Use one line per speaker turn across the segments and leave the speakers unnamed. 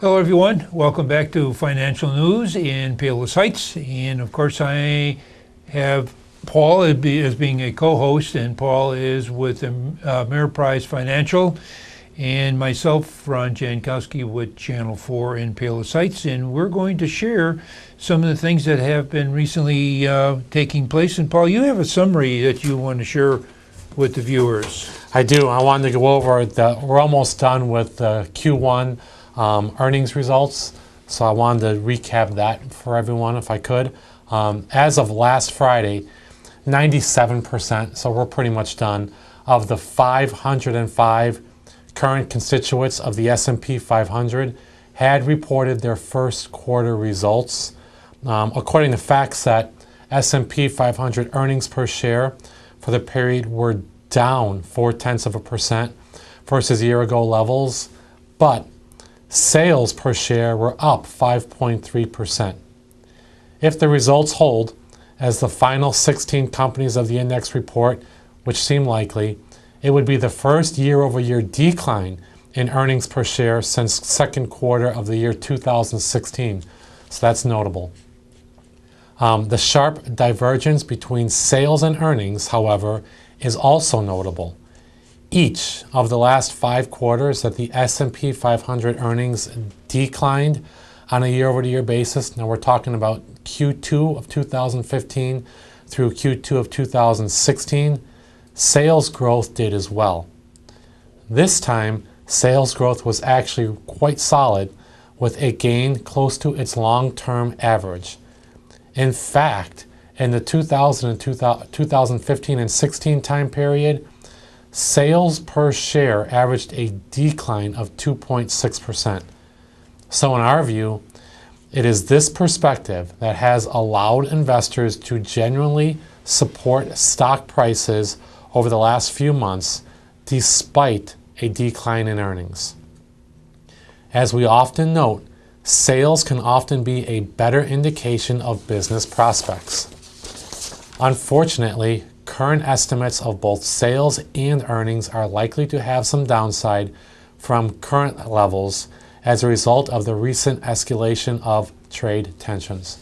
Hello everyone, welcome back to Financial News in Palos Heights, and of course I have Paul as being a co-host, and Paul is with Ameriprise Financial, and myself, Ron Jankowski, with Channel 4 in Palos Heights, and we're going to share some of the things that have been recently taking place. And Paul, you have a summary that you want to share with the viewers.
I do. I wanted to go over we're almost done with the Q1 earnings results, so I wanted to recap that for everyone if I could. As of last Friday, 97%, so we're pretty much done, of the 505 current constituents of the S&P 500 had reported their first quarter results. According to FactSet, S&P 500 earnings per share for the period were down 0.4% versus year-ago levels, but sales per share were up 5.3%. If the results hold, as the final 16 companies of the index report, which seem likely, it would be the first year-over-year decline in earnings per share since second quarter of the year 2016. So that's notable. The sharp divergence between sales and earnings, however, is also notable. Each of the last 5 quarters that the S&P 500 earnings declined on a year-over-year basis, now we're talking about Q2 of 2015 through Q2 of 2016, sales growth did as well. This time, sales growth was actually quite solid, with a gain close to its long-term average. In fact, in the 2015 and 16 time period, sales per share averaged a decline of 2.6%. So in our view, it is this perspective that has allowed investors to genuinely support stock prices over the last few months, despite a decline in earnings. As we often note, sales can often be a better indication of business prospects. Unfortunately, current estimates of both sales and earnings are likely to have some downside from current levels as a result of the recent escalation of trade tensions.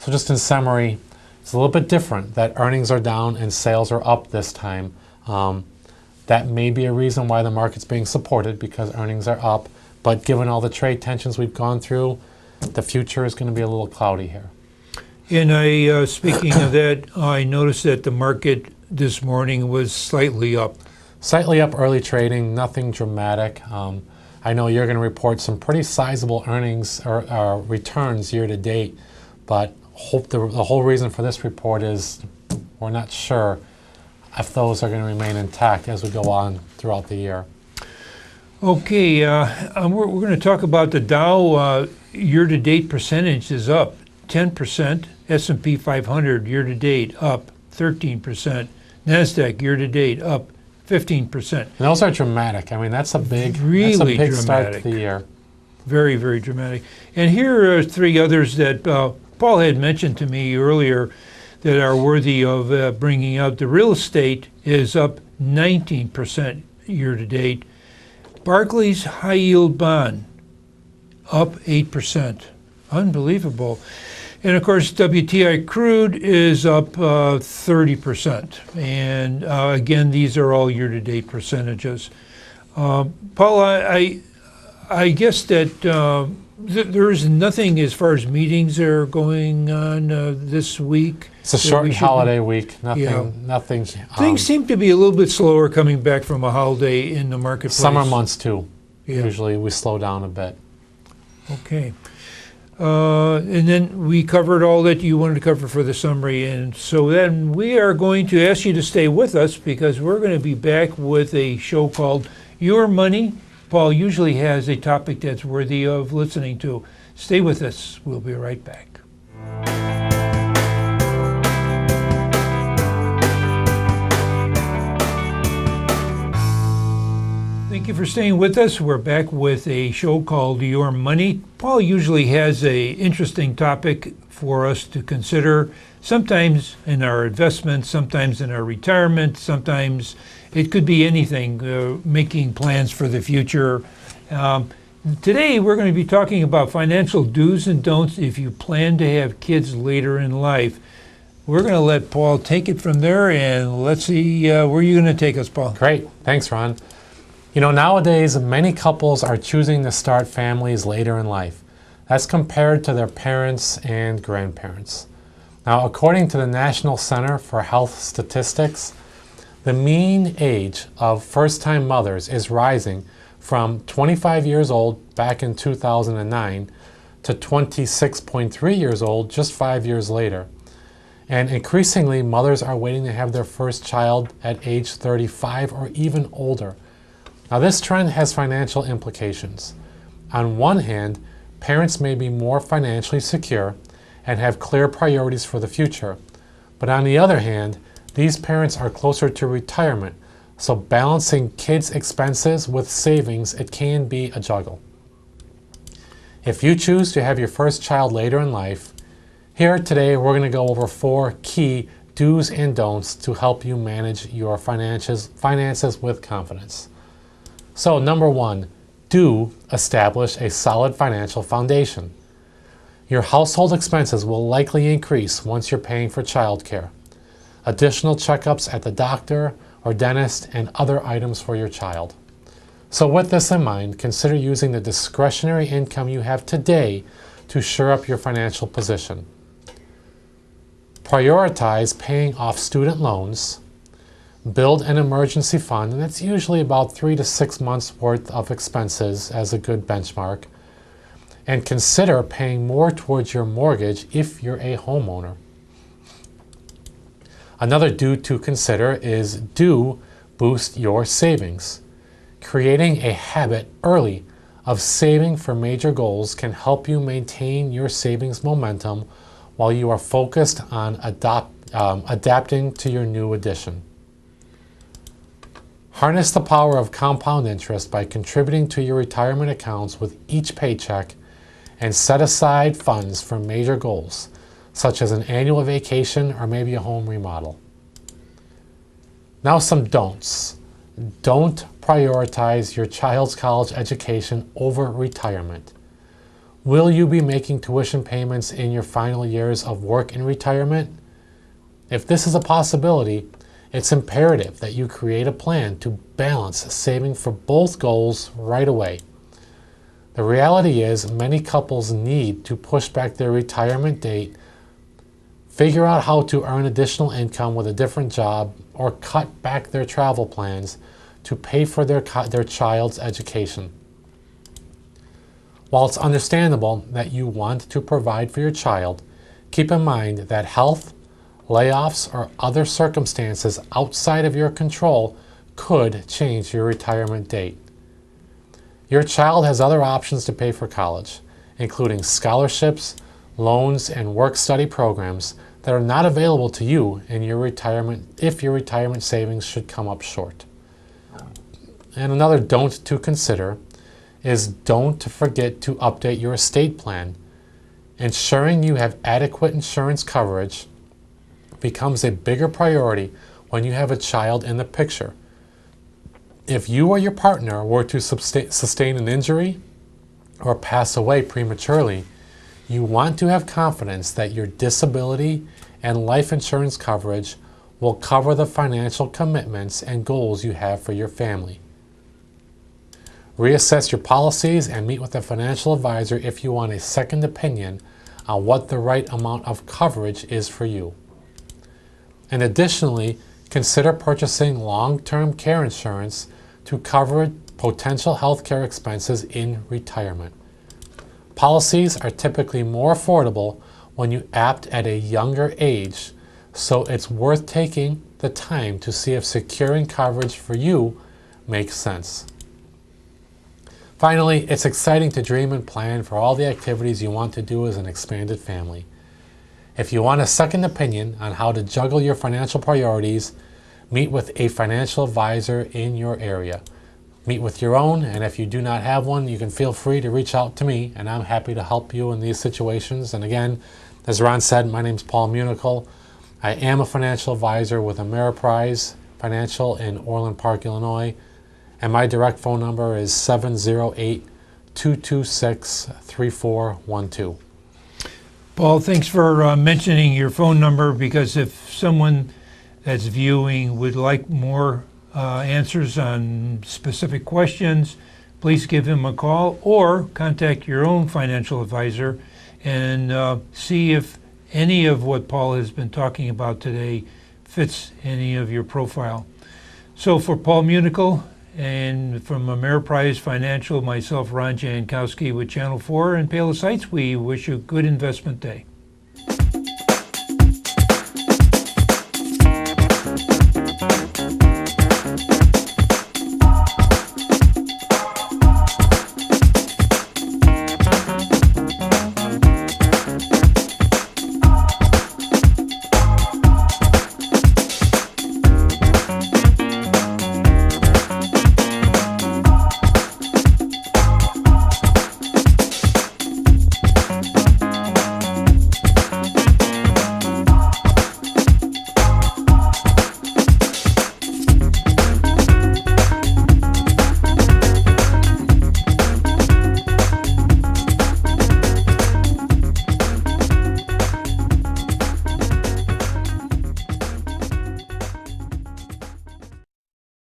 So just in summary, it's a little bit different that earnings are down and sales are up this time. That may be a reason why the market's being supported, because earnings are up, but given all the trade tensions we've gone through, the future is going to be a little cloudy here.
And speaking of that, I noticed that the market this morning was slightly up.
Slightly up early trading, nothing dramatic. I know you're going to report some pretty sizable earnings or returns year to date, but the whole reason for this report is we're not sure if those are going to remain intact as we go on throughout the year.
Okay, we're going to talk about the Dow year-to-date percentage is up 10%, S&P 500 year-to-date up 13%, NASDAQ year-to-date up 15%.
And those are dramatic. I mean, that's a big start to the year.
Very, very dramatic. And here are 3 others that Paul had mentioned to me earlier that are worthy of bringing out. The real estate is up 19% year-to-date. Barclays high yield bond up 8%. Unbelievable. And of course, WTI crude is up 30%. And again, these are all year-to-date percentages. Paul, I guess that there is nothing as far as meetings are going on this week.
It's a short holiday week. Nothing.
Things seem to be a little bit slower coming back from a holiday in the marketplace.
Summer months too.
Yeah.
Usually we slow down a bit.
Okay. And then we covered all that you wanted to cover for the summary. And so then we are going to ask you to stay with us, because we're going to be back with a show called Your Money. Paul usually has a topic that's worthy of listening to. Stay with us. We'll be right back. Thank you for staying with us. We're back with a show called Your Money. Paul usually has an interesting topic for us to consider, sometimes in our investments, sometimes in our retirement, sometimes it could be anything, making plans for the future. Today, we're going to be talking about financial do's and don'ts if you plan to have kids later in life. We're going to let Paul take it from there, and let's see where you're going to take us, Paul.
Great. Thanks, Ron. You know, nowadays, many couples are choosing to start families later in life. That's compared to their parents and grandparents. Now, according to the National Center for Health Statistics, the mean age of first-time mothers is rising from 25 years old back in 2009 to 26.3 years old just 5 years later. And increasingly, mothers are waiting to have their first child at age 35 or even older. Now, this trend has financial implications. On one hand, parents may be more financially secure and have clear priorities for the future. But on the other hand, these parents are closer to retirement, so balancing kids' expenses with savings, it can be a juggle. If you choose to have your first child later in life, here today we're going to go over 4 key do's and don'ts to help you manage your finances with confidence. So number 1, do establish a solid financial foundation. Your household expenses will likely increase once you're paying for childcare, additional checkups at the doctor or dentist, and other items for your child. So with this in mind, consider using the discretionary income you have today to shore up your financial position. Prioritize paying off student loans. Build an emergency fund, and that's usually about 3 to 6 months worth of expenses as a good benchmark. And consider paying more towards your mortgage if you're a homeowner. Another do to consider is do boost your savings. Creating a habit early of saving for major goals can help you maintain your savings momentum while you are focused on adapting to your new addition. Harness the power of compound interest by contributing to your retirement accounts with each paycheck, and set aside funds for major goals, such as an annual vacation or maybe a home remodel. Now some don'ts. Don't prioritize your child's college education over retirement. Will you be making tuition payments in your final years of work in retirement? If this is a possibility, it's imperative that you create a plan to balance saving for both goals right away. The reality is many couples need to push back their retirement date, figure out how to earn additional income with a different job, or cut back their travel plans to pay for their child's education. While it's understandable that you want to provide for your child, keep in mind that health, layoffs, or other circumstances outside of your control could change your retirement date. Your child has other options to pay for college, including scholarships, loans, and work-study programs that are not available to you in your retirement if your retirement savings should come up short. And another don't to consider is don't forget to update your estate plan. Ensuring you have adequate insurance coverage becomes a bigger priority when you have a child in the picture. If you or your partner were to sustain an injury or pass away prematurely, you want to have confidence that your disability and life insurance coverage will cover the financial commitments and goals you have for your family. Reassess your policies and meet with a financial advisor if you want a second opinion on what the right amount of coverage is for you. And additionally, consider purchasing long-term care insurance to cover potential health care expenses in retirement. Policies are typically more affordable when you opt at a younger age, so it's worth taking the time to see if securing coverage for you makes sense. Finally, it's exciting to dream and plan for all the activities you want to do as an expanded family. If you want a second opinion on how to juggle your financial priorities, meet with a financial advisor in your area. Meet with your own, and if you do not have one, you can feel free to reach out to me, and I'm happy to help you in these situations. And again, as Ron said, my name's Paul Munichel. I am a financial advisor with Ameriprise Financial in Orland Park, Illinois, and my direct phone number is 888-226-3412.
Paul, thanks for mentioning your phone number, because if someone that's viewing would like more answers on specific questions, please give him a call or contact your own financial advisor and see if any of what Paul has been talking about today fits any of your profile. So for Paul Munichel and from Ameriprise Financial, myself, Ron Jankowski with Channel 4 and Palos Heights, we wish you a good investment day.